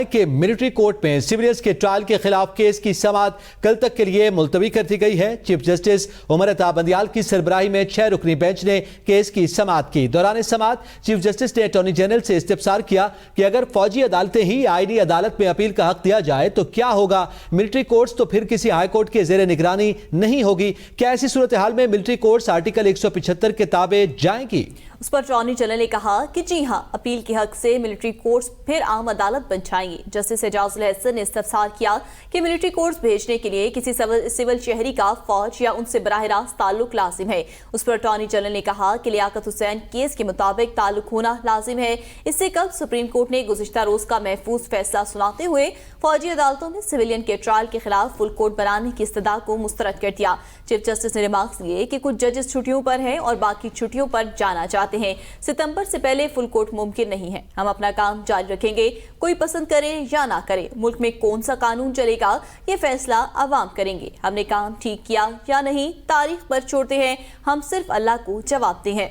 کہ military court میں سیوریس کے ٹرائل کے خلاف کیس کی سماعت کل تک کے لیے ملتوی کر دی گئی ہے۔ چیف جسٹس عمر عطا بندیال کی سربراہی میں 6 رکنی بینچ نے کیس کی سماعت کی۔ دوران سماعت چیف جسٹس نے اٹارنی جنرل سے استفسار کیا کہ اگر فوجی عدالتیں ہی آئینی عدالت میں اپیل کا حق دیا جائے تو کیا ہوگا؟ ملٹری کورٹس تو پھر کسی ہائی کورٹ کے زیر نگرانی نہیں ہوگی؟ کیا ایسی صورتحال میں ملٹری کورٹس آرٹیکل 175 کے تابع جائیں گی؟ اس پر اٹارنی جنرل نے کہا کہ جی ہاں، اپیل کے حق سے ملٹری کورٹس پھر عام عدالت بن جائیں گی۔ جسٹس اعجاز الحسن نے استفسار کیا کہ ملٹری کورٹس بھیجنے کے لیے کسی سول شہری کا فوج یا ان سے براہ راست تعلق لازم ہے۔ اس پر اٹارنی جنرل نے کہا کہ لیاقت حسین کیس کے مطابق تعلق ہونا لازم ہے۔ اس سے قبل سپریم کورٹ نے گزشتہ روز کا محفوظ فیصلہ سناتے ہوئے فوجی عدالتوں میں سویلین کے ٹرائل کے خلاف فل کورٹ بنانے کی استدعا کو مسترد کر دیا۔ چیف جسٹس نے ریمارکس دیے کہ کچھ ججز چھٹیوں پر ہیں اور باقی چھٹیوں پر جانا چاہتے ہیں۔ ستمبر سے پہلے فل کورٹ ممکن نہیں ہے۔ ہم اپنا کام جاری رکھیں گے، کوئی پسند کرے یا نہ کرے۔ ملک میں کون سا قانون چلے گا یہ فیصلہ عوام کریں گے۔ ہم نے کام ٹھیک کیا یا نہیں تاریخ پر چھوڑتے ہیں، ہم صرف اللہ کو جواب دیں ہیں۔